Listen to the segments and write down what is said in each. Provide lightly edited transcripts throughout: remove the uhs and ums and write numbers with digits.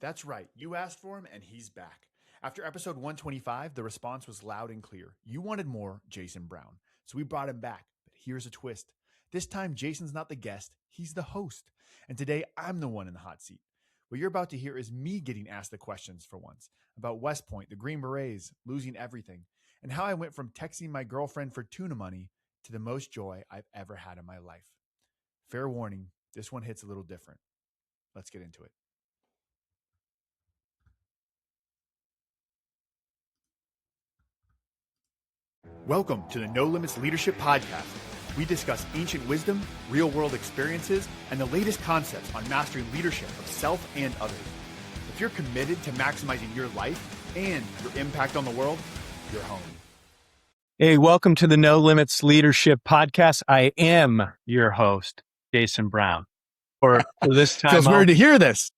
That's right. You asked for him, and he's back. After episode 125, the response was loud and clear. You wanted more Jason Brown. So we brought him back. But here's a twist. This time, Jason's not the guest, he's the host. And today, I'm the one in the hot seat. What you're about to hear is me getting asked the questions for once about West Point, the Green Berets, losing everything, and how I went from texting my girlfriend for tuna money to the most joy I've ever had in my life. Fair warning, this one hits a little different. Let's get into it. Welcome to the No Limits Leadership Podcast. We discuss ancient wisdom, real-world experiences, and the latest concepts on mastering leadership of self and others. If you're committed to maximizing your life and your impact on the world, you're home. Hey, welcome to the No Limits Leadership Podcast. I am your host, Jason Brown. For this time, feels weird to hear this.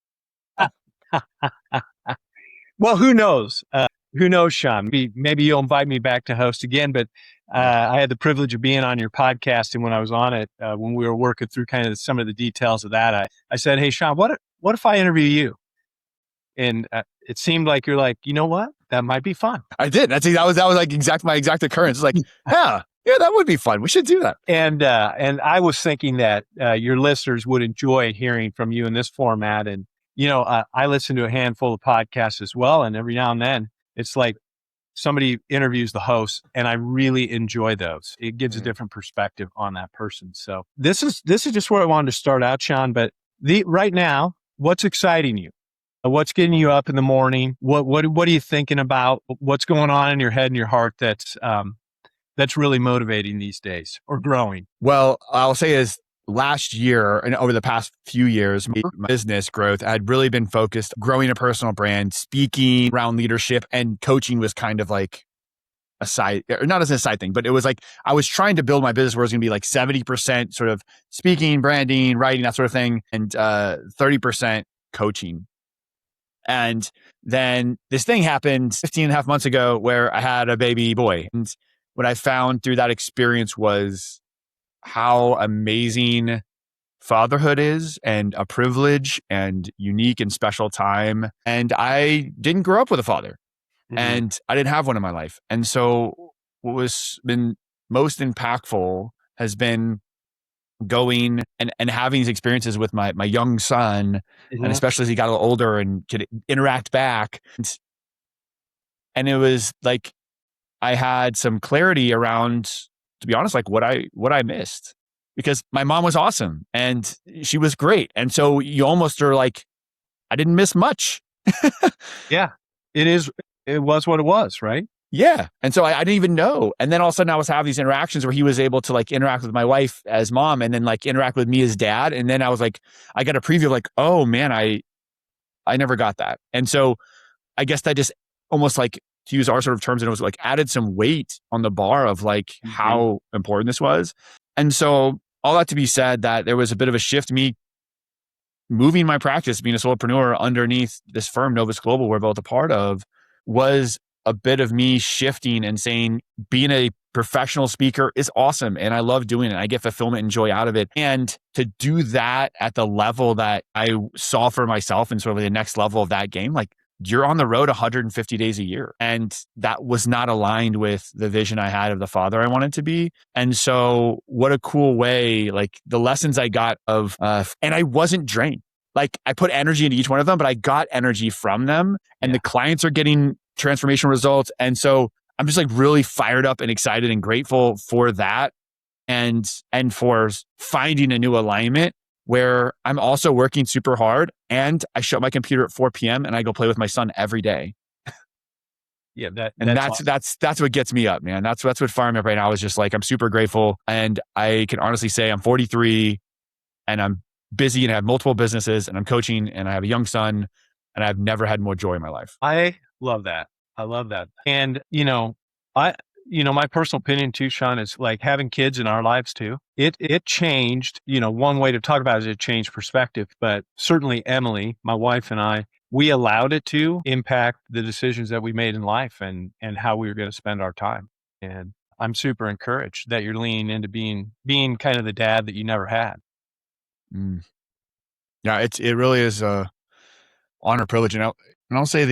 Well, who knows? Who knows, Sean? Maybe you'll invite me back to host again. But I had the privilege of being on your podcast, and when I was on it, when we were working through kind of some of the details of that, I said, "Hey, Sean, what if I interview you?" And it seemed like you're like, you know what? That might be fun. I did. That was like my exact occurrence. It's like, yeah, that would be fun. We should do that. And I was thinking that your listeners would enjoy hearing from you in this format. And I listen to a handful of podcasts as well, and every now and then it's like somebody interviews the host, and I really enjoy those. It gives a different perspective on that person. So this is just where I wanted to start out, Sean. But right now, what's exciting you? What's getting you up in the morning? What are you thinking about? What's going on in your head and your heart that's really motivating these days or growing? Well, I'll say is last year and over the past few years, my business growth had really been focused growing a personal brand, speaking around leadership, and coaching was kind of like a side, or not as a side thing, but it was like I was trying to build my business where it was going to be like 70% sort of speaking, branding, writing, that sort of thing, and 30% coaching. And then this thing happened 15 and a half months ago where I had a baby boy. And what I found through that experience was how amazing fatherhood is, and a privilege and unique and special time. And I didn't grow up with a father, and I didn't have one in my life. And so what was been most impactful has been going and having these experiences with my young son, and especially as he got a little older and could interact back. And it was like I had some clarity around, to be honest, like what I missed, because my mom was awesome and she was great. And so you almost are like, I didn't miss much. Yeah, it was what it was, right? Yeah. And so I didn't even know. And then all of a sudden I was having these interactions where he was able to like interact with my wife as mom, and then like interact with me as dad. And then I was like, I got a preview of like, oh man, I never got that. And so I guess that just almost like, to use our sort of terms, and it was like added some weight on the bar of like how important this was. And so all that to be said, that there was a bit of a shift, me moving my practice, being a solopreneur underneath this firm, Novus Global, we're both a part of, was a bit of me shifting and saying, being a professional speaker is awesome. And I love doing it. I get fulfillment and joy out of it. And to do that at the level that I saw for myself and sort of the next level of that game, like you're on the road 150 days a year. And that was not aligned with the vision I had of the father I wanted to be. And so what a cool way, like the lessons I got of, and I wasn't drained. Like I put energy into each one of them, but I got energy from them, and the clients are getting transformation results. And so I'm just like really fired up and excited and grateful for that. And for finding a new alignment where I'm also working super hard, and I shut my computer at 4 p.m. and I go play with my son every day. Yeah. That's what gets me up, man. That's what fired me up right now. Is just like, I'm super grateful. And I can honestly say I'm 43 and I'm busy and I have multiple businesses and I'm coaching and I have a young son, and I've never had more joy in my life. I love that. I love that. And, my personal opinion too, Sean, is like having kids in our lives too. It changed, one way to talk about it is it changed perspective, but certainly Emily, my wife, and I, we allowed it to impact the decisions that we made in life and how we were going to spend our time. And I'm super encouraged that you're leaning into being kind of the dad that you never had. Yeah, it really is honor, privilege. And I'll say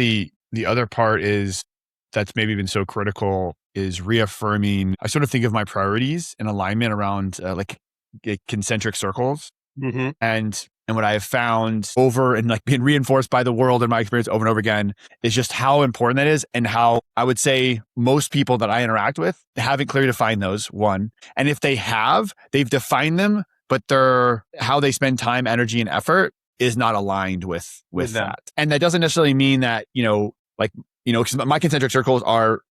the other part is that's maybe been so critical is reaffirming. I sort of think of my priorities in alignment around concentric circles. Mm-hmm. And what I have found over and like being reinforced by the world and my experience over and over again is just how important that is, and how I would say most people that I interact with haven't clearly defined those, one. And if they have, they've defined them, but how they spend time, energy, and effort is not aligned with that. And that doesn't necessarily mean that, because my concentric circles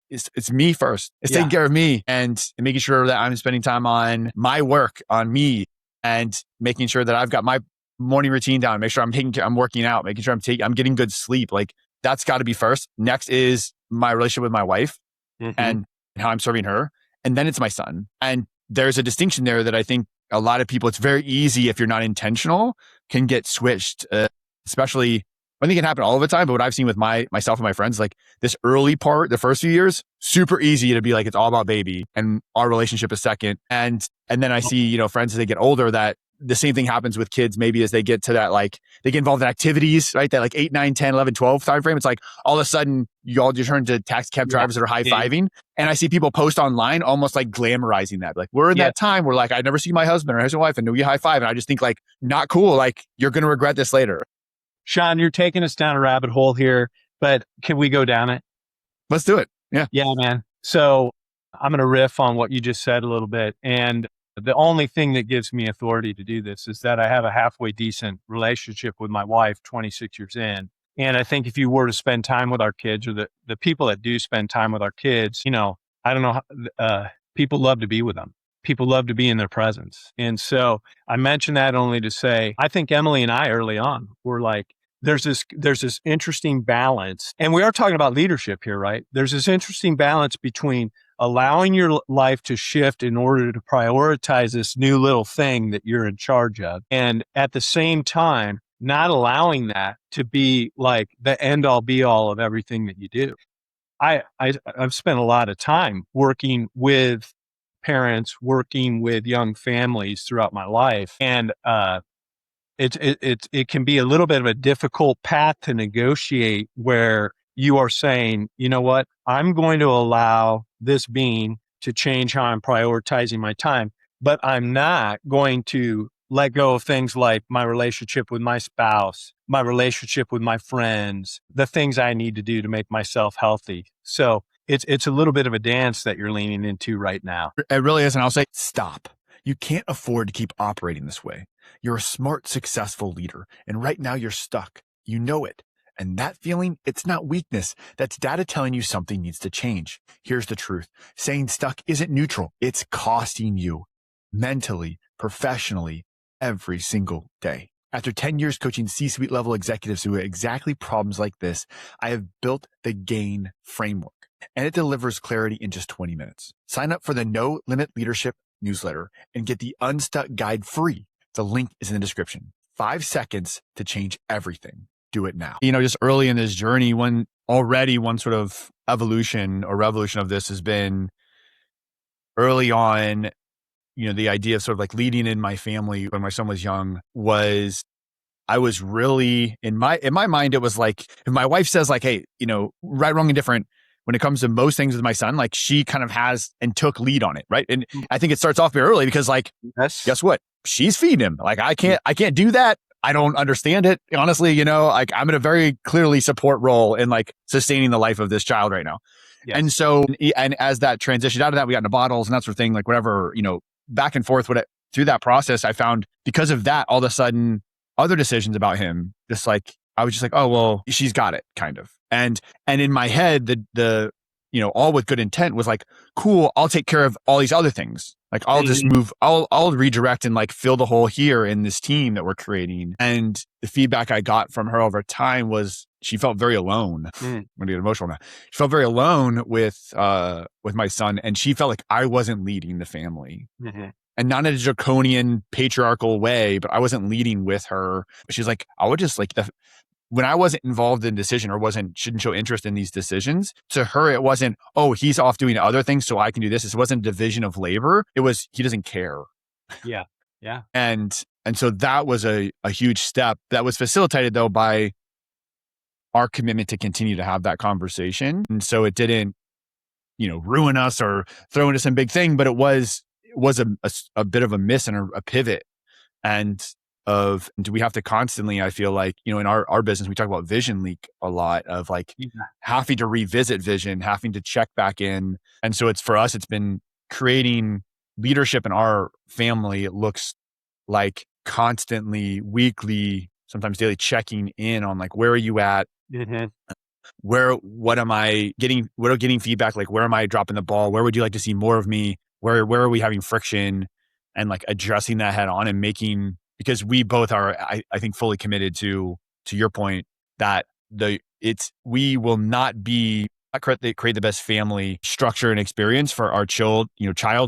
it's me first. It's taking care of me and making sure that I'm spending time on my work, on me, and making sure that I've got my morning routine down, make sure I'm working out, making sure I'm getting good sleep. Like that's got to be first. Next is my relationship with my wife and how I'm serving her. And then it's my son. And there's a distinction there that I think a lot of people, it's very easy if you're not intentional, can get switched, especially I think it can happen all of the time. But what I've seen with myself and my friends, like this early part, the first few years, super easy to be like, it's all about baby and our relationship is second. And then I see, friends as they get older that the same thing happens with kids, maybe as they get to that, like they get involved in activities, right? That like 8, 9, 10, 11, 12 time frame. It's like all of a sudden you turn to taxi cab drivers that are high-fiving. And I see people post online almost like glamorizing that. Like we're in that time where like, I never see my husband or husband wife and we high five. And I just think like, not cool. Like you're going to regret this later. Sean, you're taking us down a rabbit hole here, but can we go down it? Let's do it. Yeah. Yeah, man. So I'm going to riff on what you just said a little bit. And the only thing that gives me authority to do this is that I have a halfway decent relationship with my wife 26 years in. And I think if you were to spend time with our kids, or the people that do spend time with our kids, I don't know, people love to be with them. People love to be in their presence. And so I mention that only to say, I think Emily and I early on were like, there's this interesting balance. And we are talking about leadership here, right? There's this interesting balance between allowing your life to shift in order to prioritize this new little thing that you're in charge of. And at the same time, not allowing that to be like the end all be all of everything that you do. I've spent a lot of time working with parents, working with young families throughout my life. And, it can be a little bit of a difficult path to negotiate where you are saying, you know what, I'm going to allow this being to change how I'm prioritizing my time, but I'm not going to let go of things like my relationship with my spouse, my relationship with my friends, the things I need to do to make myself healthy. So it's a little bit of a dance that you're leaning into right now. It really is. And I'll say, stop. You can't afford to keep operating this way. You're a smart, successful leader. And right now you're stuck. You know it. And that feeling, it's not weakness. That's data telling you something needs to change. Here's the truth. Saying stuck isn't neutral. It's costing you mentally, professionally, every single day. After 10 years coaching C-suite level executives through exactly problems like this, I have built the GAIN framework, and it delivers clarity in just 20 minutes. Sign up for the No Limit Leadership newsletter and get the Unstuck Guide free. The link is in the description. 5 seconds to change everything. Do it now. Just early in this journey, one sort of evolution or revolution of this has been early on, the idea of sort of like leading in my family when my son was young was, I was really in my mind, it was like, if my wife says like, hey, right, wrong, and different, when it comes to most things with my son, like she kind of has and took lead on it. Right. And I think it starts off very early because like, guess what? She's feeding him. Like I can't do that. I don't understand it. Honestly, like I'm in a very clearly support role in like sustaining the life of this child right now. Yes. And so, and as that transitioned out of that, we got into bottles and that sort of thing, like whatever, back and forth through that process, I found because of that, all of a sudden other decisions about him, just like, I was just like, oh, well, she's got it kind of. And in my head, the all with good intent was like, cool, I'll take care of all these other things. Like I'll just move, I'll redirect and like fill the hole here in this team that we're creating. And the feedback I got from her over time was she felt very alone. I'm gonna get emotional now. She felt very alone with my son, and she felt like I wasn't leading the family. And not in a draconian patriarchal way, but I wasn't leading with her. She's like, I would just like when I wasn't involved in decision or shouldn't show interest in these decisions, to her, it wasn't, oh, he's off doing other things, so I can do this. It wasn't division of labor. It was, he doesn't care. Yeah. Yeah. And so that was a huge step that was facilitated though by our commitment to continue to have that conversation. And so it didn't, ruin us or throw into some big thing, but it was a bit of a miss and a pivot. And do we have to constantly, I feel like, in our business, we talk about vision leak a lot of like having to revisit vision, having to check back in. And so for us, it's been creating leadership in our family. It looks like constantly, weekly, sometimes daily checking in on like, where are you at? Mm-hmm. What am I getting? What are getting feedback? Like, where am I dropping the ball? Where would you like to see more of me? Where are we having friction? And like addressing that head on and because we both are, I think, fully committed to your point that we will not create the best family structure and experience for our child,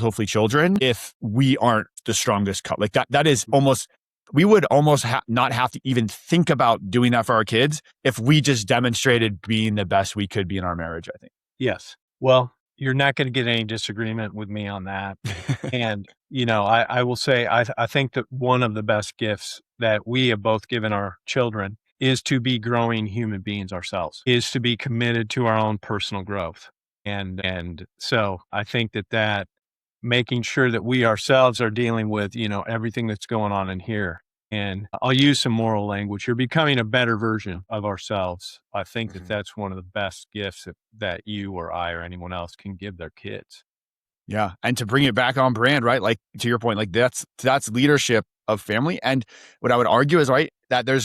hopefully children, if we aren't the strongest couple. Like that is almost, we would almost not have to even think about doing that for our kids if we just demonstrated being the best we could be in our marriage, I think. Yes. Well, you're not going to get any disagreement with me on that. And, I will say, I think that one of the best gifts that we have both given our children is to be growing human beings ourselves, is to be committed to our own personal growth. And so I think that making sure that we ourselves are dealing with, everything that's going on in here. And I'll use some moral language. You're becoming a better version of ourselves. I think that that's one of the best gifts that you or I or anyone else can give their kids. Yeah. And to bring it back on brand, right? Like to your point, like that's leadership of family. And what I would argue is, right, that that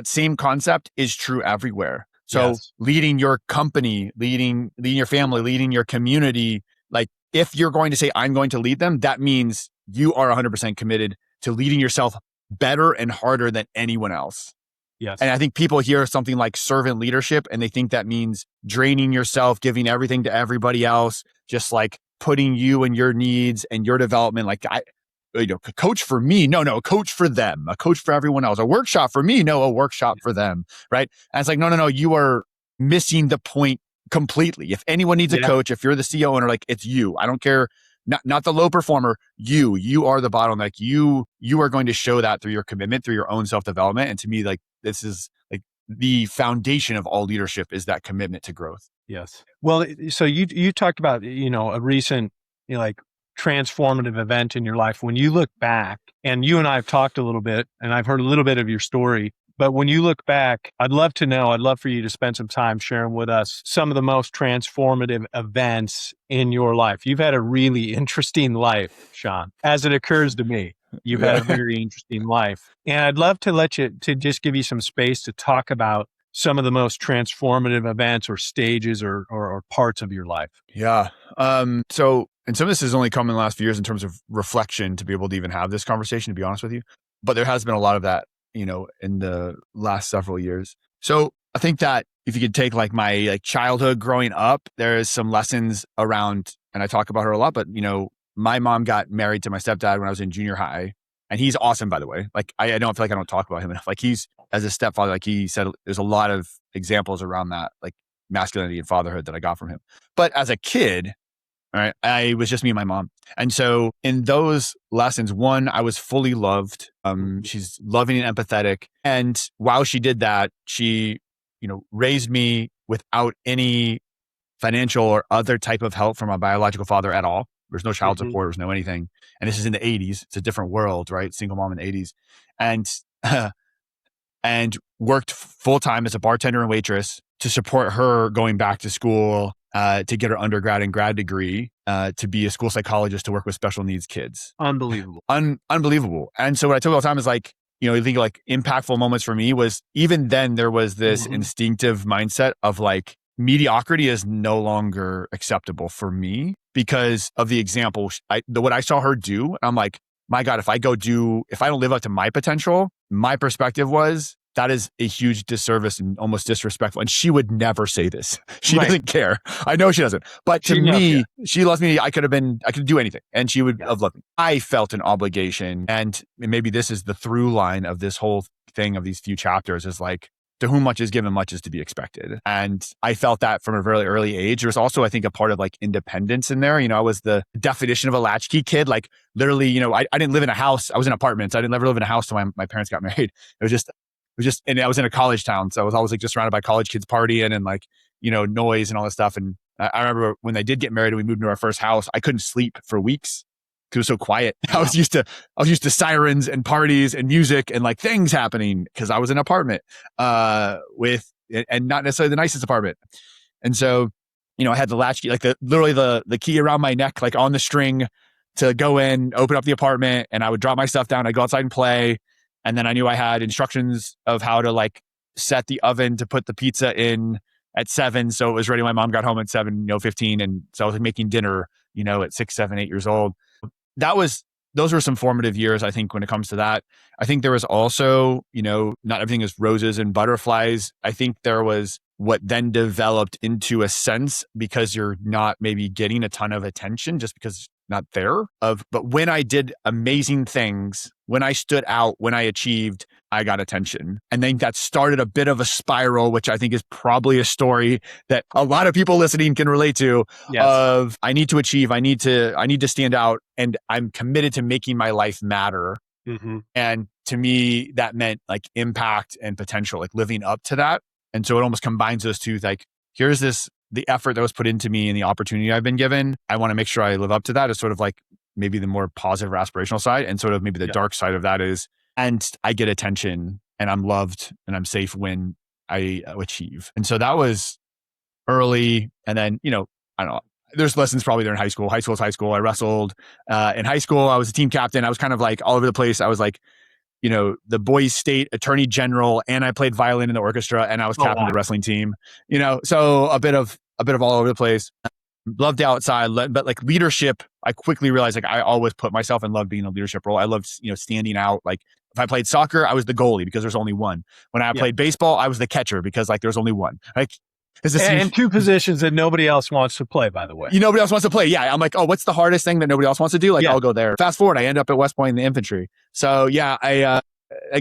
same concept is true everywhere. So Yes. Leading your company, leading your family, leading your community, like if you're going to say, I'm going to lead them, that means you are 100% committed to leading yourself better and harder than anyone else. Yes. And I think people hear something like servant leadership and they think that means draining yourself, giving everything to everybody else, just like putting you and your needs and your development, like coach for me, no, coach for them, a coach for everyone else, a workshop for me, no, a workshop for them, right? And it's like, no, you are missing the point completely. If anyone needs a coach, if you're the CEO owner, like it's you. I don't care. Not the low performer, you are the bottleneck. You are going to show that through your commitment, through your own self-development. And to me, like this is like the foundation of all leadership is that commitment to growth. Yes. Well, so you talked about, a recent, like transformative event in your life. When you look back, and you and I have talked a little bit, and I've heard a little bit of your story, but when you look back, I'd love for you to spend some time sharing with us some of the most transformative events in your life. You've had a really interesting life, Sean, as it occurs to me. You've had a very interesting life. And I'd love to to just give you some space to talk about some of the most transformative events or stages or parts of your life. Yeah. And some of this has only come in the last few years in terms of reflection to be able to even have this conversation, to be honest with you. But there has been a lot of that, in the last several years. So I think that if you could take like my childhood growing up, there is some lessons around, and I talk about her a lot, but my mom got married to my stepdad when I was in junior high. And he's awesome, by the way. Like, I don't feel like I don't talk about him enough. Like he's, as a stepfather, like he said, there's a lot of examples around that, like masculinity and fatherhood that I got from him. But as a kid, all right, I was just me and my mom. And so in those lessons, one, I was fully loved. She's loving and empathetic. And while she did that, she, raised me without any financial or other type of help from my biological father at all. There's no child support, there's no anything. And this is in the 80s. It's a different world, right? Single mom in the 80s. And worked full-time as a bartender and waitress to support her going back to school, to get her undergrad and grad degree, to be a school psychologist to work with special needs kids. Unbelievable. Unbelievable. And so what I tell all the time is like, you think like impactful moments for me was even then there was this instinctive mindset of like mediocrity is no longer acceptable for me because of the example, what I saw her do. And I'm like, my God, if I don't live up to my potential, my perspective was that is a huge disservice and almost disrespectful. And she would never say this. She doesn't care. I know she doesn't. But to me, she loves me. I could do anything. And she would have loved me. I felt an obligation. And maybe this is the through line of this whole thing of these few chapters is like, to whom much is given, much is to be expected. And I felt that from a very early age. There's also, I think, a part of like independence in there. I was the definition of a latchkey kid. Like literally, I didn't live in a house. I was in apartments. I didn't ever live in a house till my parents got married. It was just, was just, and I was in a college town. So I was always like just surrounded by college kids partying and like, noise and all this stuff. And I remember when they did get married and we moved into our first house, I couldn't sleep for weeks because it was so quiet. Yeah. I was used to sirens and parties and music and like things happening because I was in an apartment and not necessarily the nicest apartment. And so, I had the latchkey, like literally the key around my neck, like on the string to go in, open up the apartment, and I would drop my stuff down. I'd go outside and play. And then I knew I had instructions of how to like set the oven to put the pizza in at 7. So it was ready when my mom got home at 7:15. And so I was like making dinner, at 6, 7, 8 years old. Those were some formative years, I think, when it comes to that. I think there was also, not everything is roses and butterflies. I think there was what then developed into a sense, because you're not maybe getting a ton of attention just because not there but when I did amazing things, when I stood out, when I achieved, I got attention. And then that started a bit of a spiral, which I think is probably a story that a lot of people listening can relate to. Yes. Of I need to achieve, I need to stand out, and I'm committed to making my life matter. Mm-hmm. And to me, that meant like impact and potential, like living up to that. And so it almost combines those two, like here's the effort that was put into me and the opportunity I've been given. I want to make sure I live up to that, as sort of like maybe the more positive or aspirational side. And sort of maybe the dark side of that is, and I get attention and I'm loved and I'm safe when I achieve. And so that was early. And then, I don't know, there's lessons probably there in high school. High school is high school. I wrestled. In high school, I was a team captain. I was kind of like all over the place. I was like, the boys state attorney general, and I played violin in the orchestra, and I was captain of the wrestling team, so a bit of all over the place. Loved the outside, but like leadership, I quickly realized like I always put myself and loved being in a leadership role. I loved, standing out. Like if I played soccer, I was the goalie because there's only one. When I played baseball, I was the catcher because like there's only one. Like, and two positions that nobody else wants to play, by the way. Nobody else wants to play. Yeah. I'm like, oh, what's the hardest thing that nobody else wants to do? Like, I'll go there. Fast forward, I end up at West Point in the infantry. So yeah, I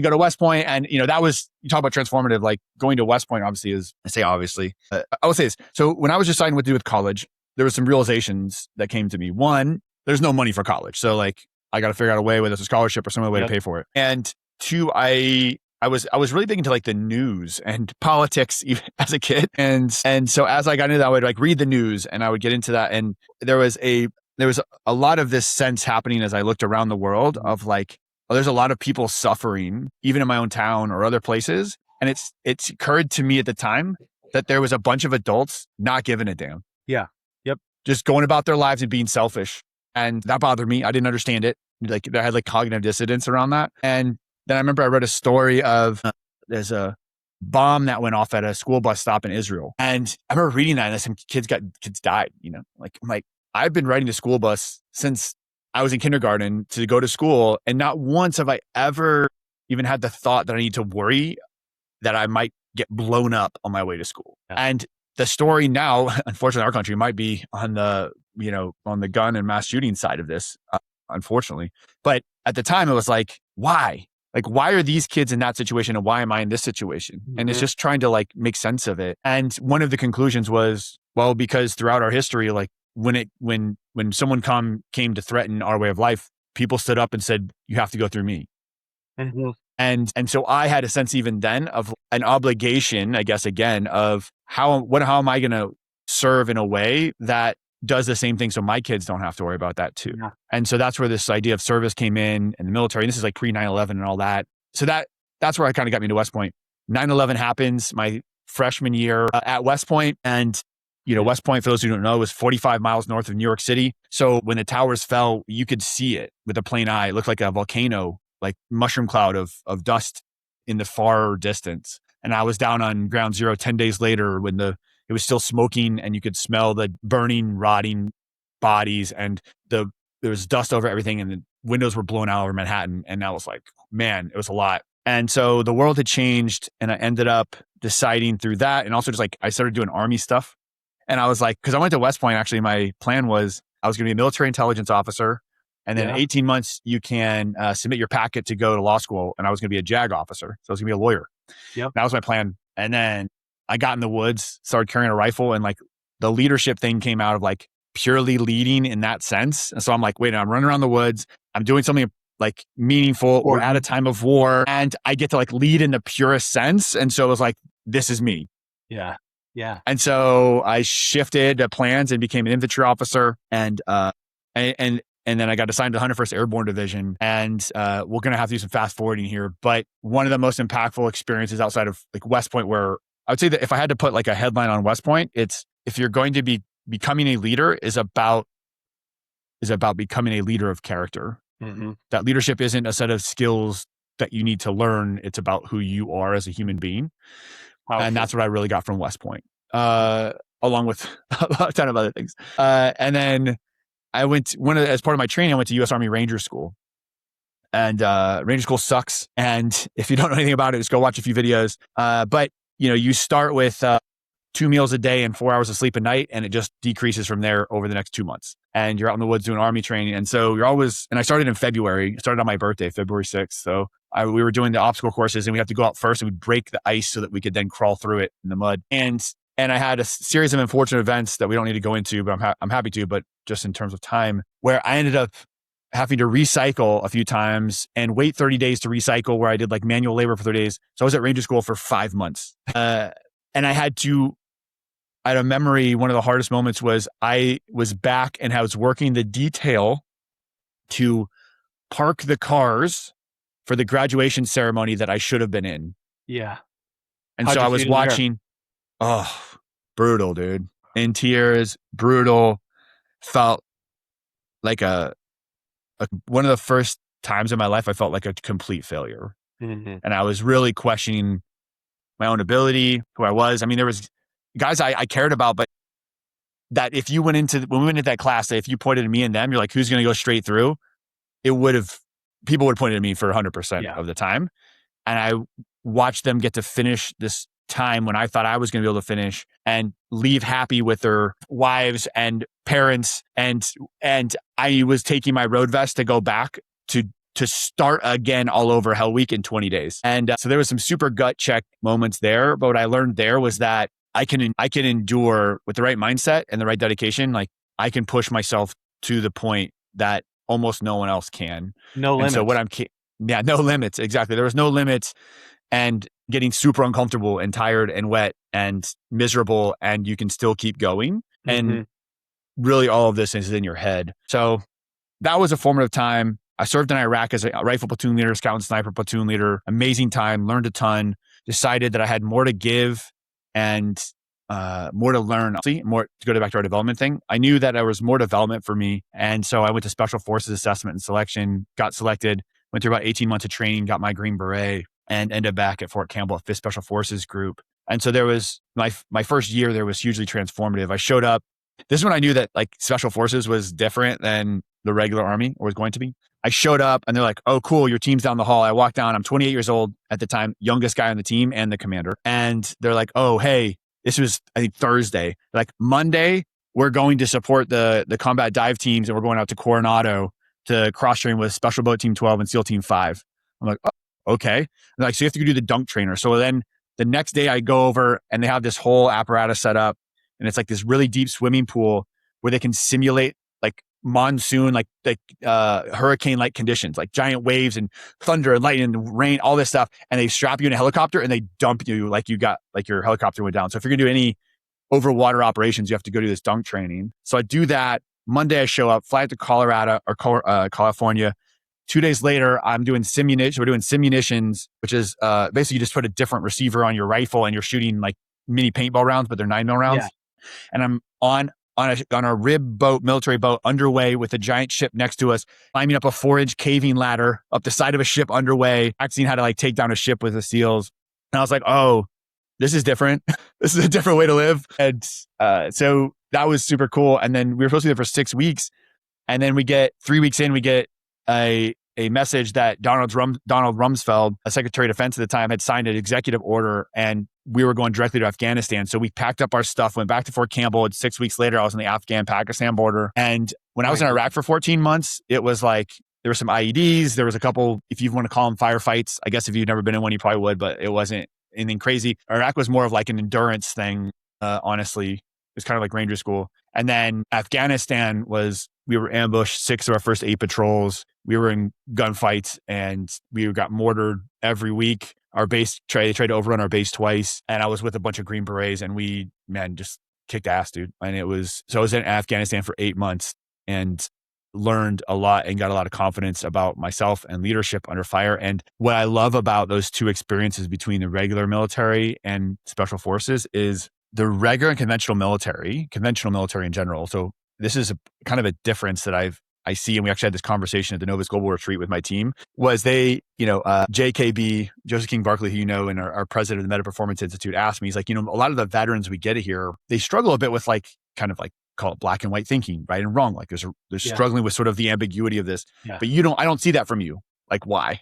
go to West Point, and that was, you talk about transformative, like going to West Point obviously is, I say obviously, I will say this. So when I was deciding what to do with college, there were some realizations that came to me. One, there's no money for college. So like, I got to figure out a way, whether it's a scholarship or some other way to pay for it. And two, I was really big into like the news and politics even as a kid. And so as I got into that, I would like read the news and I would get into that. And there was a lot of this sense happening as I looked around the world of like, oh, there's a lot of people suffering, even in my own town or other places. And it's occurred to me at the time that there was a bunch of adults not giving a damn. Yeah. Yep. Just going about their lives and being selfish. And that bothered me. I didn't understand it. Like I had like cognitive dissonance around that. And then I remember I read a story of there's a bomb that went off at a school bus stop in Israel. And I remember reading that and some kids died, like I'm like, I've been riding the school bus since I was in kindergarten to go to school. And not once have I ever even had the thought that I need to worry that I might get blown up on my way to school. Yeah. And the story now, unfortunately, our country might be on the gun and mass shooting side of this, unfortunately. But at the time it was like, why? Like, why are these kids in that situation and why am I in this situation? Mm-hmm. And it's just trying to like make sense of it. And one of the conclusions was, well, because throughout our history, like when someone came to threaten our way of life, people stood up and said, you have to go through me. Mm-hmm. And so I had a sense even then of an obligation, I guess, again, of how am I going to serve in a way that does the same thing so my kids don't have to worry about that too. Yeah. And so that's where this idea of service came in and the military. And this is like pre 9/11 and all that. So that's where I kind of got me to West Point. 9/11 happens my freshman year at West Point. And, West Point, for those who don't know, was 45 miles north of New York City. So when the towers fell, you could see it with a plain eye. It looked like a volcano, like mushroom cloud of dust in the far distance. And I was down on ground zero 10 days later when it was still smoking and you could smell the burning, rotting bodies and there was dust over everything and the windows were blown out over Manhattan. And I was like, man, it was a lot. And so the world had changed and I ended up deciding through that. And also just like, I started doing army stuff. And I was like, cause I went to West Point, actually my plan was I was going to be a military intelligence officer. And then in 18 months, you can submit your packet to go to law school. And I was going to be a JAG officer. So I was going to be a lawyer. Yep. That was my plan. And then I got in the woods, started carrying a rifle, and like the leadership thing came out of like purely leading in that sense. And so I'm like, wait, I'm running around the woods. I'm doing something like meaningful. We're at a Important. time of war and I get to like lead in the purest sense. And so it was like, this is me. Yeah. Yeah. And so I shifted plans and became an infantry officer and then I got assigned to the 101st Airborne Division. And we're going to have to do some fast forwarding here. But one of the most impactful experiences outside of like West Point, where I would say that if I had to put like a headline on West Point, it's if you're going to be becoming a leader is about becoming a leader of character. Mm-hmm. That leadership isn't a set of skills that you need to learn. It's about who you are as a human being. Powerful. And that's what I really got from West Point, along with a ton of other things. And then I went, as part of my training, I went to U.S. Army Ranger School. And Ranger School sucks. And if you don't know anything about it, just go watch a few videos. But, you start with 2 meals a day and 4 hours of sleep a night, and it just decreases from there over the next 2 months. And you're out in the woods doing Army training. And so and I started in February. I started on my birthday, February 6th. So we were doing the obstacle courses, and we have to go out first and we'd break the ice so that we could then crawl through it in the mud. And I had a series of unfortunate events that we don't need to go into, but I'm happy to, but just in terms of time, where I ended up having to recycle a few times and wait 30 days to recycle, where I did like manual labor for 30 days. So I was at Ranger School for 5 months. And I had a memory, one of the hardest moments was I was back and I was working the detail to park the cars for the graduation ceremony that I should have been in. Yeah. And so I was watching, brutal, dude. In tears, brutal. Felt like one of the first times in my life I felt like a complete failure. Mm-hmm. And I was really questioning my own ability, who I was. I mean, there was guys I cared about, but that when we went into that class, if you pointed at me and them, you're like, who's going to go straight through? People would point at me for 100% of the time. And I watched them get to finish this time when I thought I was going to be able to finish and leave happy with their wives and parents. And I was taking my road vest to go back to start again all over Hell Week in 20 days. And so there was some super gut check moments there. But what I learned there was that I can endure with the right mindset and the right dedication. Like I can push myself to the point that almost no one else can. No limits. So no limits. Exactly. There was no limits, and getting super uncomfortable and tired and wet and miserable, and you can still keep going. Mm-hmm. And really all of this is in your head. So that was a formative time. I served in Iraq as a rifle platoon leader, scout and sniper platoon leader. Amazing time, learned a ton, decided that I had more to give and more to learn, more to go back to our development thing. I knew that there was more development for me. And so I went to Special Forces Assessment and Selection, got selected, went through about 18 months of training, got my Green Beret, and ended back at Fort Campbell at 5th Special Forces Group. And so there was my first year there was hugely transformative. I showed up. This is when I knew that like Special Forces was different than the regular Army, or was going to be. I showed up and they're like, oh, cool, your team's down the hall. I walked down. I'm 28 years old at the time, youngest guy on the team and the commander. And they're like, oh, hey, this was, I think, Thursday. Like Monday, we're going to support the combat dive teams, and we're going out to Coronado to cross-train with Special Boat Team 12 and SEAL Team 5. I'm like, oh, okay. And they're like, so you have to go do the dunk trainer. So then the next day I go over and they have this whole apparatus set up, and it's like this really deep swimming pool where they can simulate like monsoon, like hurricane-like conditions, like giant waves and thunder and lightning and rain, all this stuff. And they strap you in a helicopter and they dump you like you got, like your helicopter went down. So if you're gonna do any over water operations, you have to go do this dunk training. So I do that. Monday I show up, fly to Colorado or California. 2 days later, I'm doing simunition. We're doing simunitions, which is basically you just put a different receiver on your rifle and you're shooting like mini paintball rounds, but they're 9mm rounds. Yeah. And I'm on a rib boat, military boat, underway with a giant ship next to us, climbing up a 4-inch caving ladder up the side of a ship underway, practicing how to like take down a ship with the SEALs. And I was like, oh, this is different. This is a different way to live. And so that was super cool. And then we were supposed to be there for 6 weeks. And then 3 weeks in, we get a message that Donald Rumsfeld, a Secretary of Defense at the time, had signed an executive order, and we were going directly to Afghanistan. So we packed up our stuff, went back to Fort Campbell, and 6 weeks later, I was on the Afghan-Pakistan border. And when I was in Iraq for 14 months, it was like, there were some IEDs. There was a couple, if you want to call them firefights. I guess if you've never been in one, you probably would, but it wasn't anything crazy. Iraq was more of like an endurance thing, honestly. It was kind of like Ranger School. And then Afghanistan was we were ambushed 6 of our first 8 patrols. We were in gunfights and we got mortared every week. Our base, they tried to overrun our base twice. And I was with a bunch of Green Berets and we, man, just kicked ass, dude. And I was in Afghanistan for 8 months and learned a lot and got a lot of confidence about myself and leadership under fire. And what I love about those two experiences between the regular military and special forces is the regular and conventional military in general. So this is kind of a difference that I see, and we actually had this conversation at the Novus Global Retreat with my team, was they, JKB, Joseph King Barkley, who and our president of the Meta Performance Institute, asked me, he's like, a lot of the veterans we get here, they struggle a bit with call it black and white thinking, right and wrong. Like they're struggling with sort of the ambiguity of this, but I don't see that from you. Like, why?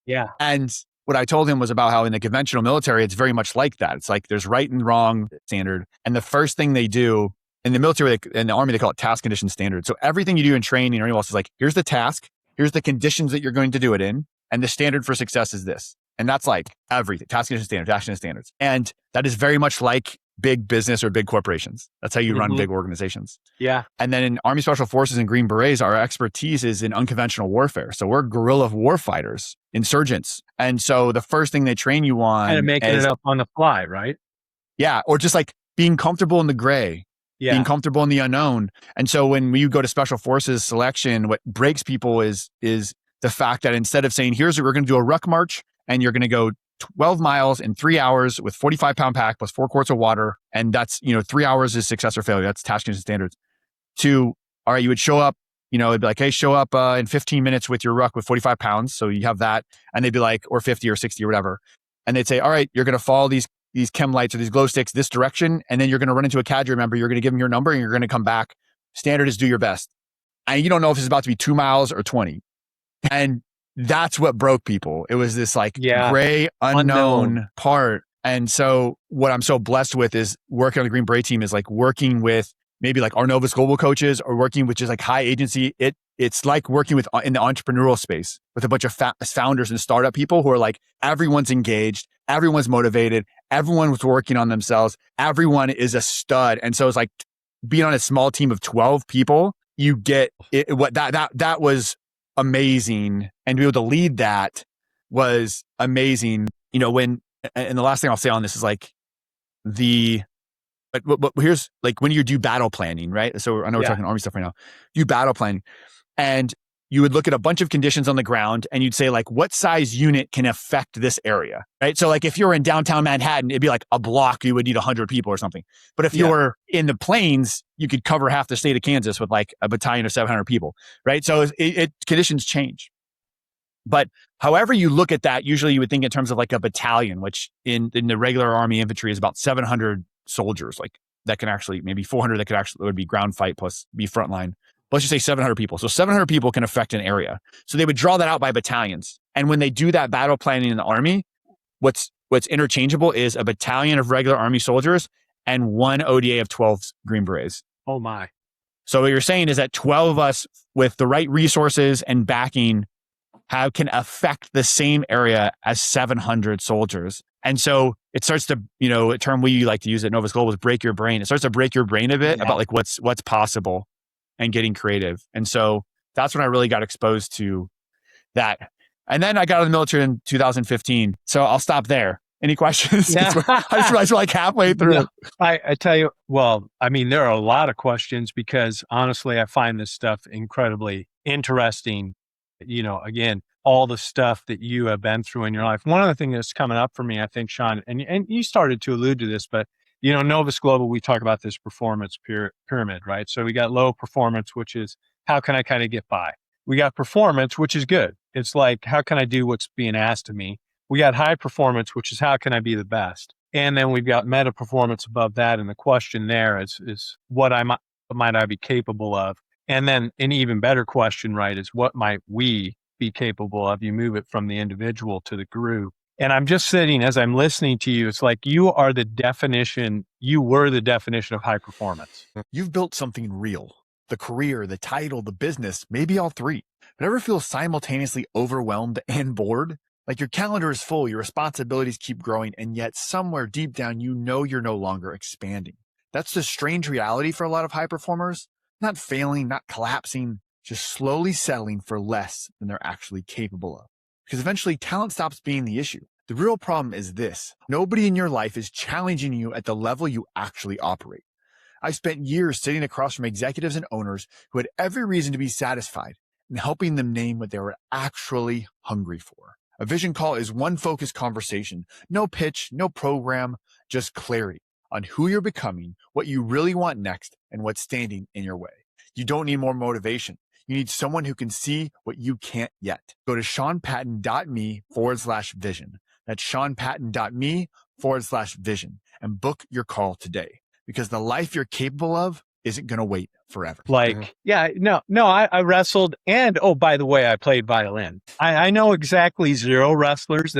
Yeah. And what I told him was about how in the conventional military, it's very much like that. It's like there's right and wrong standard. And the first thing they do in the military, in the Army, they call it task condition standard. So everything you do in training or anyone else is like, here's the task, here's the conditions that you're going to do it in, and the standard for success is this. And that's like everything, task condition standards, action standards. And that is very much like big business or big corporations. That's how you run big organizations. Yeah. And then in Army Special Forces and Green Berets, our expertise is in unconventional warfare. So we're guerrilla war fighters, insurgents. And so the first thing they train you on kind of making it up on the fly, right? Yeah. Or just like being comfortable in the gray, being comfortable in the unknown. And so when you go to Special Forces selection, what breaks people is the fact that instead of saying, here's what we're going to do a ruck march and you're going to go 12 miles in 3 hours with 45-pound pack plus 4 quarts of water. And that's, 3 hours is success or failure. That's task condition standards. To, all right, you would show up, it'd be like, hey, show up in 15 minutes with your ruck with 45 pounds. So you have that. And they'd be like, or 50 or 60 or whatever. And they'd say, all right, you're going to follow these chem lights or these glow sticks this direction. And then you're going to run into a cadre member. You're going to give them your number and you're going to come back. Standard is do your best. And you don't know if it's about to be 2 miles or 20. And that's what broke people. It was this gray, unknown part. And so what I'm so blessed with is working on the Green Beret team is like working with maybe like our Novus Global coaches or working with just like high agency. It's like working with in the entrepreneurial space with a bunch of founders and startup people who are like, everyone's engaged, everyone's motivated, everyone's working on themselves, everyone is a stud. And so it's like being on a small team of 12 people, you get it, that was amazing. And to be able to lead that was amazing. And the last thing I'll say on this is like here's like when you do battle planning, right? So I know we're talking Army stuff right now. You battle planning and you would look at a bunch of conditions on the ground and you'd say like, what size unit can affect this area, right? So like if you're in downtown Manhattan, it'd be like a block, you would need 100 people or something. But if you're in the plains, you could cover half the state of Kansas with like a battalion of 700 people, right? So conditions change. But however you look at that, usually you would think in terms of like a battalion, which in the regular Army infantry is about 700 soldiers, like that can actually, maybe 400 that would be ground fight plus be frontline. Let's just say 700 people. So 700 people can affect an area. So they would draw that out by battalions. And when they do that battle planning in the Army, what's interchangeable is a battalion of regular Army soldiers and one ODA of 12 Green Berets. Oh my. So what you're saying is that 12 of us with the right resources and backing can affect the same area as 700 soldiers. And so it starts to, a term we like to use at Novus Global is break your brain. It starts to break your brain a bit about like what's possible and getting creative. And so that's when I really got exposed to that. And then I got out of the military in 2015. So I'll stop there. Any questions? Yeah. I just realized we're like halfway through. Yeah. I tell you, well, I mean, there are a lot of questions because honestly, I find this stuff incredibly interesting. Again, all the stuff that you have been through in your life. One of the things that's coming up for me, I think, Sean, and you started to allude to this, but Novus Global, we talk about this performance pyramid, right? So we got low performance, which is how can I kind of get by? We got performance, which is good. It's like, how can I do what's being asked of me? We got high performance, which is how can I be the best? And then we've got meta performance above that. And the question there is what might I be capable of? And then an even better question, right, is what might we be capable of? You move it from the individual to the group. And I'm just sitting as I'm listening to you. It's like you were the definition of high performance. You've built something real. The career, the title, the business, maybe all three. But ever feel simultaneously overwhelmed and bored? Like your calendar is full, your responsibilities keep growing, and yet somewhere deep down, you're no longer expanding. That's the strange reality for a lot of high performers. Not failing, not collapsing, just slowly settling for less than they're actually capable of. Because eventually talent stops being the issue. The real problem is this: nobody in your life is challenging you at the level you actually operate. I spent years sitting across from executives and owners who had every reason to be satisfied and helping them name what they were actually hungry for. A vision call is one focused conversation, no pitch, no program, just clarity on who you're becoming, what you really want next, and what's standing in your way. You don't need more motivation. You need someone who can see what you can't yet. Go to seanpatton.me/vision. That's seanpatton.me/vision and book your call today, because the life you're capable of isn't going to wait forever. Like, I wrestled. And, oh, by the way, I played violin. I know exactly 0 wrestlers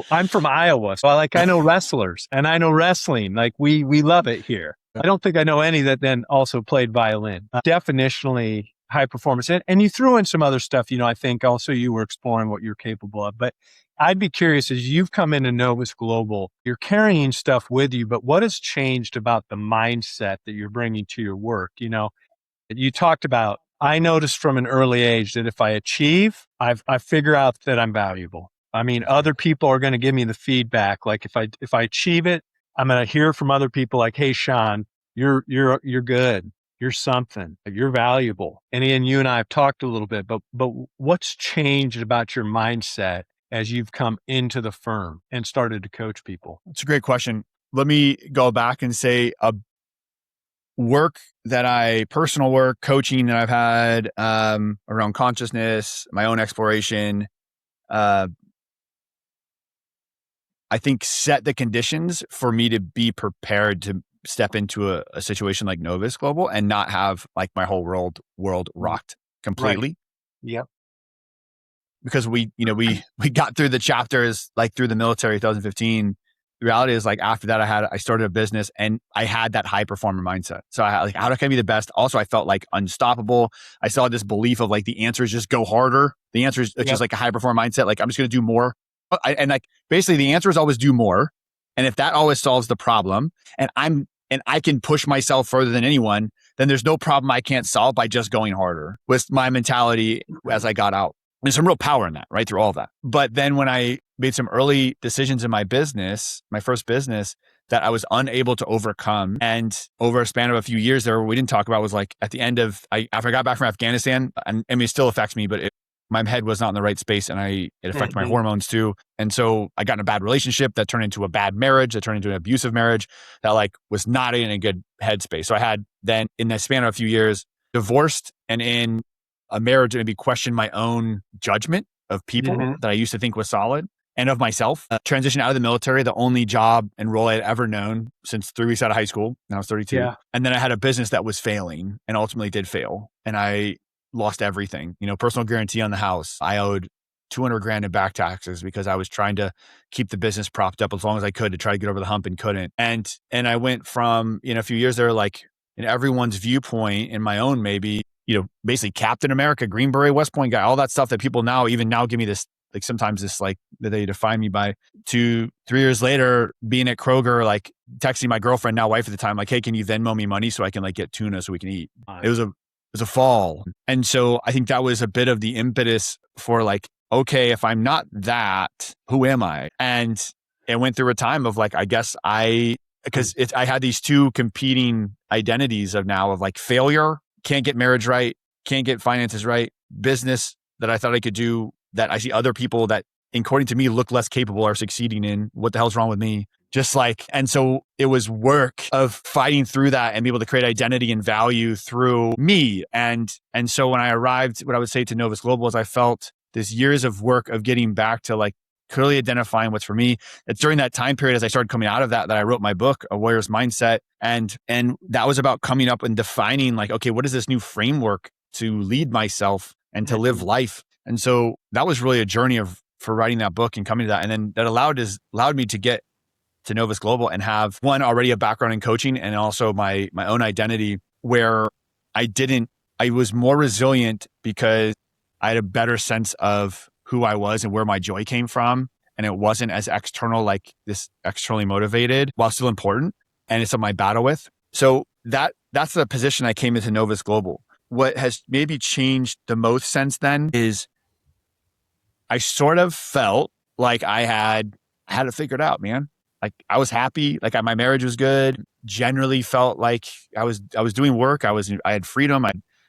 I'm from Iowa. So I know wrestlers and I know wrestling. Like we love it here. I don't think I know any that then also played violin. Definitionally high performance. And you threw in some other stuff, I think also you were exploring what you're capable of, but I'd be curious, as you've come into Novus Global, you're carrying stuff with you, but what has changed about the mindset that you're bringing to your work? You talked about, I noticed from an early age that if I achieve, I figure out that I'm valuable. I mean, other people are going to give me the feedback. Like if I achieve it, I'm going to hear from other people like, hey, Sean, you're good. You're something. You're valuable. And Ian, you and I have talked a little bit, but what's changed about your mindset as you've come into the firm and started to coach people? That's a great question. Let me go back and say personal work, coaching that I've had around consciousness, my own exploration, I think set the conditions for me to be prepared to step into a situation like Novus Global and not have like my whole world rocked completely. Right. Yep. Because we got through the chapters, like through the military, 2015. The reality is, like, after that, I started a business and I had that high performer mindset. So I like, how can I be the best? Also, I felt like unstoppable. I still had this belief of like, the answer is just go harder. The answer is just like a high performer mindset. Like, I'm just going to do more. And like, basically the answer is always do more. And if that always solves the problem and I can push myself further than anyone, then there's no problem I can't solve by just going harder, was my mentality as I got out. There's some real power in that, right? Through all of that. But then when I made some early decisions in my business, my first business, that I was unable to overcome. And over a span of a few years there, we didn't talk about was like at the end of, after I got back from Afghanistan, and I mean, it still affects me, but my head was not in the right space and it affected my hormones too. And so I got in a bad relationship that turned into a bad marriage, that turned into an abusive marriage that like was not in a good headspace. So I had then in the span of a few years, divorced and in a marriage, maybe question my own judgment of people that I used to think was solid and of myself. Transitioned out of the military, the only job and role I had ever known since 3 weeks out of high school. Now I was 32. Yeah. And then I had a business that was failing and ultimately did fail. And I lost everything, personal guarantee on the house. I owed $200,000 in back taxes because I was trying to keep the business propped up as long as I could to try to get over the hump and couldn't. And I went from, a few years there, like in everyone's viewpoint, in my own maybe, basically Captain America, Green Beret, West Point guy, all that stuff that people even now give me this, like sometimes this, like that they define me by. 2-3 years later, being at Kroger, like texting my girlfriend, now wife at the time, like, hey, can you Venmo me money so I can like get tuna so we can eat? It was a fall. And so I think that was a bit of the impetus for like, okay, if I'm not that, who am I? And it went through a time of like, I guess I had these two competing identities of like failure, can't get marriage right, can't get finances right, business that I thought I could do that I see other people that, according to me, look less capable are succeeding in. What the hell's wrong with me? Just like, and so it was work of fighting through that and be able to create identity and value through me. And so when I arrived, what I would say to Novus Global is I felt this years of work of getting back to like clearly identifying what's for me. It's during that time period as I started coming out of that I wrote my book, A Warrior's Mindset. And that was about coming up and defining like, okay, what is this new framework to lead myself and to live life? And so that was really a journey for writing that book and coming to that. And then that allowed me to get to Novus Global and have one already a background in coaching and also my own identity where I was more resilient because I had a better sense of who I was and where my joy came from. And it wasn't as external, like this externally motivated while still important. And it's something I battle with. So that's the position I came into Novus Global. what has maybe changed the most since then is I sort of felt like I had it figured out, man. Like I was happy, like my marriage was good. Generally felt like I was doing work. I had freedom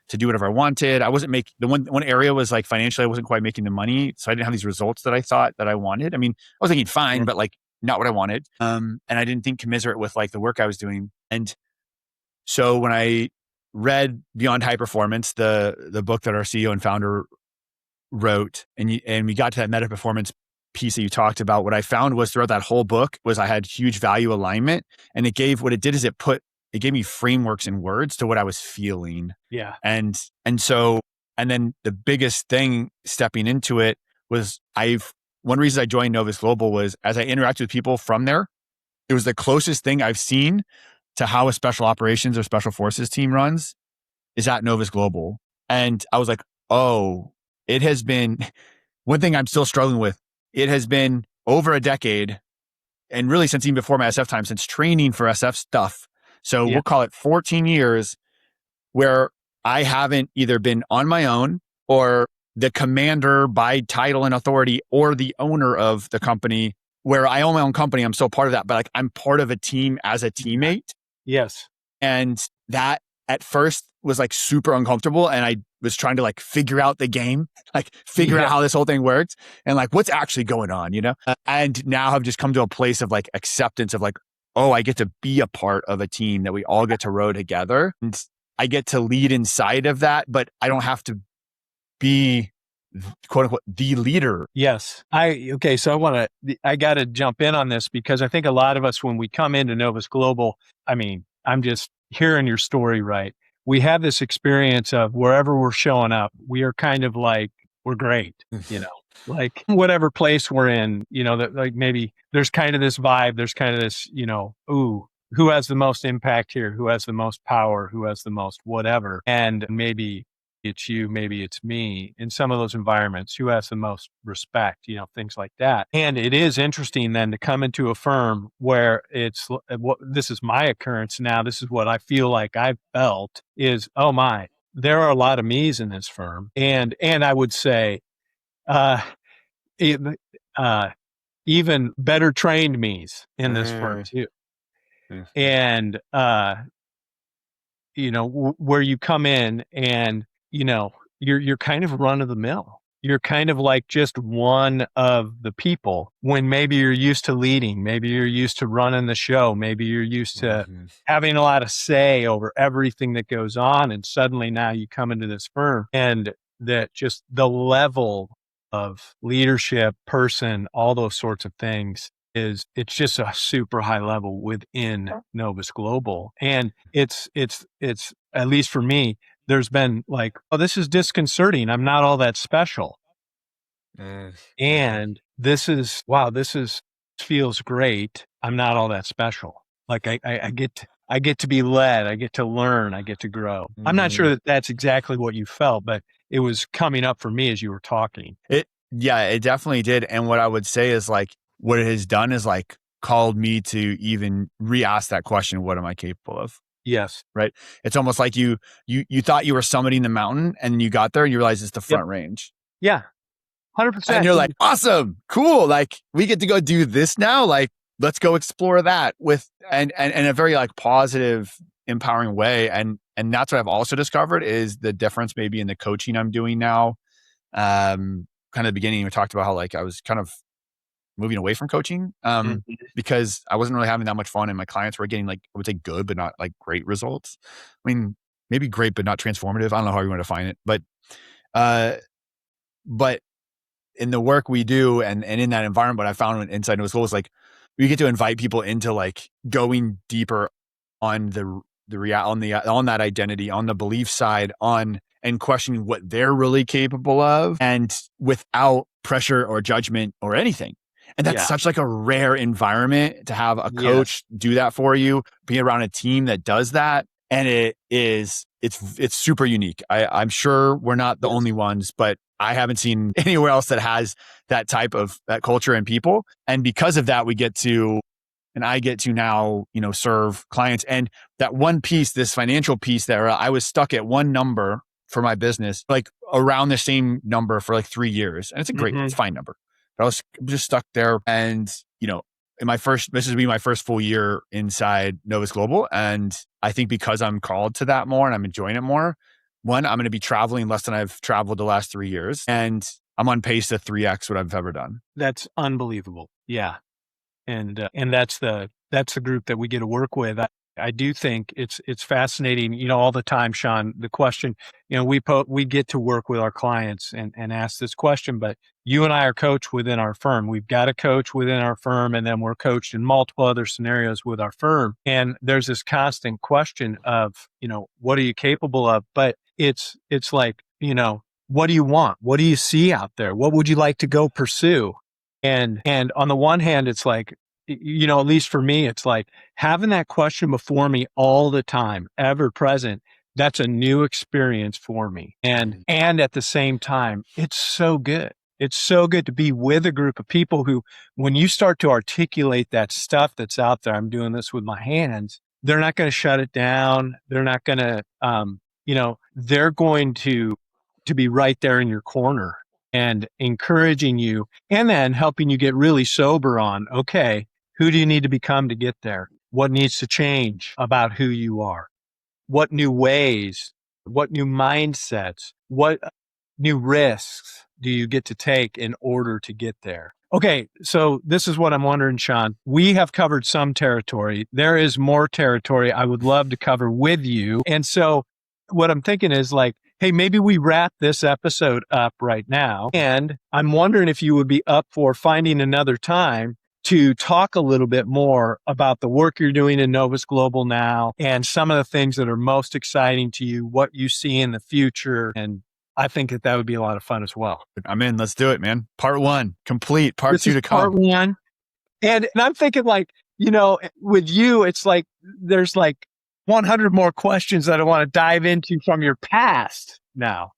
to do whatever I wanted. I wasn't making the one area was like financially I wasn't quite making the money, so I didn't have these results that I thought that I wanted. I mean, I was thinking fine, but like not what I wanted. And I didn't think commensurate with like the work I was doing. And so when I read Beyond High Performance, the book that our CEO and founder wrote, and we got to that meta performance piece that you talked about, what I found was throughout that whole book was I had huge value alignment, and it gave me frameworks and words to what I was feeling. Yeah. And then the biggest thing stepping into it was one reason I joined Novus Global was as I interacted with people from there, it was the closest thing I've seen to how a special operations or special forces team runs is at Novus Global. And I was like, oh, it has been one thing I'm still struggling with. It has been over a decade, and really since even before my SF time, since training for SF stuff. So we'll call it 14 years where I haven't either been on my own or the commander by title and authority or the owner of the company where I own my own company. I'm still part of that, but like I'm part of a team as a teammate. Yes. And that at first was like super uncomfortable. And I was trying to like figure out the game, like figure out how this whole thing worked and like what's actually going on, you know? And now I've just come to a place of like acceptance of like, oh, I get to be a part of a team that we all get to row together. And I get to lead inside of that, but I don't have to be quote unquote the leader. Yes. So I got to jump in on this because I think a lot of us, when we come into Novus Global, I mean, I'm just hearing your story, right? We have this experience of wherever we're showing up, we are kind of like, we're great, you know, like whatever place we're in, you know, that like maybe there's kind of this vibe, there's kind of this, you know, ooh, who has the most impact here? Who has the most power? Who has the most whatever? And maybe it's you, maybe it's me in some of those environments, who has the most respect, you know, things like that. And it is interesting then to come into a firm where this is my occurrence now. This is what I feel like I've felt is, oh my, there are a lot of me's in this firm. And I would say, even better trained me's in this firm too. And, you know, where you come in and, you know, you're kind of run of the mill. You're kind of like just one of the people when maybe you're used to leading, maybe you're used to running the show, maybe you're used to having a lot of say over everything that goes on. And suddenly now you come into this firm and that just the level of leadership, person, all those sorts of things it's just a super high level within Novus Global. And it's at least for me, there's been like, oh, this is disconcerting. I'm not all that special. And this feels great. I'm not all that special. Like I get to be led. I get to learn. I get to grow. I'm not sure that that's exactly what you felt, but it was coming up for me as you were talking. It definitely did. And what I would say is like, what it has done is like called me to even re-ask that question, what am I capable of? Yes. Right. It's almost like you thought you were summiting the mountain and you got there and you realize it's the front range. Yeah. 100%. And you're like, awesome, cool. Like we get to go do this now. Like, let's go explore that with, and a very like positive, empowering way. And that's what I've also discovered is the difference maybe in the coaching I'm doing now. Kind of the beginning, we talked about how like I was kind of moving away from coaching because I wasn't really having that much fun and my clients were getting like, I would say good, but not like great results. I mean, maybe great, but not transformative. I don't know how you want to define it, but in the work we do and in that environment, what I found inside Novus Global is like, we get to invite people into like going deeper on on that identity, on the belief side, and questioning what they're really capable of and without pressure or judgment or anything. And that's such like a rare environment to have a coach do that for you, be around a team that does that. And it's super unique. I'm sure we're not the only ones, but I haven't seen anywhere else that has that type of that culture and people. And because of that, I get to now, serve clients. And that one piece, this financial piece there, I was stuck at one number for my business, like around the same number for like 3 years. And it's a great, it's a fine number. But I was just stuck there. And, this would be my first full year inside Novus Global. And I think because I'm called to that more and I'm enjoying it more, one, I'm going to be traveling less than I've traveled the last 3 years. And I'm on pace to 3x what I've ever done. That's unbelievable. Yeah. And that's the group that we get to work with. I do think it's fascinating, all the time, Sean, the question, we get to work with our clients and ask this question, but you and I are coached within our firm. We've got a coach within our firm, and then we're coached in multiple other scenarios with our firm. And there's this constant question of, what are you capable of? But it's like, what do you want? What do you see out there? What would you like to go pursue? And on the one hand, it's like, at least for me, it's like having that question before me all the time, ever present. That's a new experience for me. And at the same time, it's so good. It's so good to be with a group of people who, when you start to articulate that stuff that's out there, I'm doing this with my hands, they're not going to shut it down. They're not going to, they're going to be right there in your corner and encouraging you, and then helping you get really sober on, okay, who do you need to become to get there? What needs to change about who you are? What new ways, what new mindsets, what new risks do you get to take in order to get there? Okay, so this is what I'm wondering, Sean. We have covered some territory. There is more territory I would love to cover with you. And so what I'm thinking is like, hey, maybe we wrap this episode up right now. And I'm wondering if you would be up for finding another time to talk a little bit more about the work you're doing in Novus Global now and some of the things that are most exciting to you, what you see in the future. And I think that would be a lot of fun as well. I'm in. Let's do it, man. Part 1 complete. Part 2 to come. Part 1. And I'm thinking like, with you, it's like there's like 100 more questions that I want to dive into from your past now.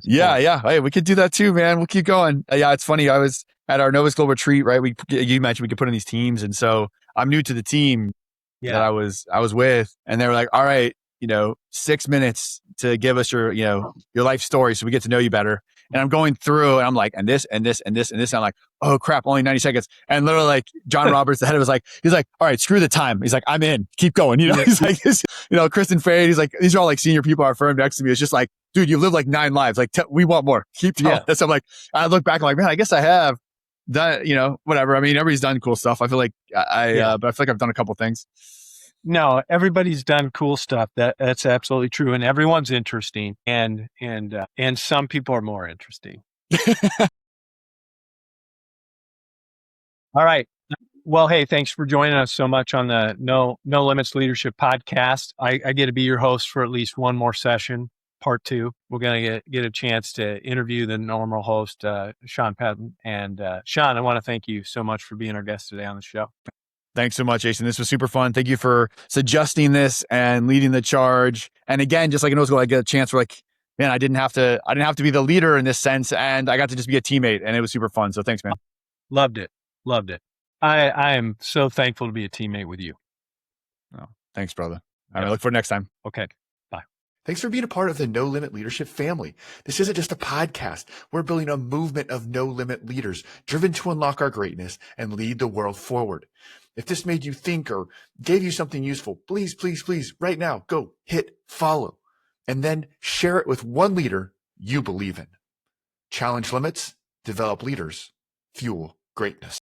Yeah. Hey, we could do that too, man. We'll keep going. Yeah, it's funny. I was at our Novus Global retreat, right? You mentioned we could put in these teams. And so I'm new to the team that I was with, and they were like, all right, 6 minutes to give us your life story so we get to know you better. And I'm going through and I'm like, and this, and this, and this, and this. And I'm like, oh crap, only 90 seconds. And literally like John Roberts, the head, he's like, all right, screw the time. He's like, I'm in, keep going. He's like, Kristen Fade, he's like, these are all like senior people at our firm next to me. It's just like, dude, you live like 9 lives. Like, we want more. Keep telling us. So I'm like, I look back, I'm like, man, I guess I have done, whatever. I mean, everybody's done cool stuff. I feel like but I feel like I've done a couple things. No, everybody's done cool stuff. That's absolutely true. And everyone's interesting. And some people are more interesting. All right. Well, hey, thanks for joining us so much on the No Limits Leadership podcast. I get to be your host for at least one more session, part 2. We're going to get a chance to interview the normal host, Sean Patton. And Sean, I want to thank you so much for being our guest today on the show. Thanks so much, Jason. This was super fun. Thank you for suggesting this and leading the charge. And again, just like in Novus Global, I get a chance where like, man, I didn't have to be the leader in this sense, and I got to just be a teammate, and it was super fun. So thanks, man. Loved it. I am so thankful to be a teammate with you. Oh, thanks, brother. All right, I look forward to next time. Okay. Bye. Thanks for being a part of the No Limit Leadership family. This isn't just a podcast. We're building a movement of no limit leaders driven to unlock our greatness and lead the world forward. If this made you think or gave you something useful, please, please, please, right now, go hit follow and then share it with one leader you believe in. Challenge limits, develop leaders, fuel greatness.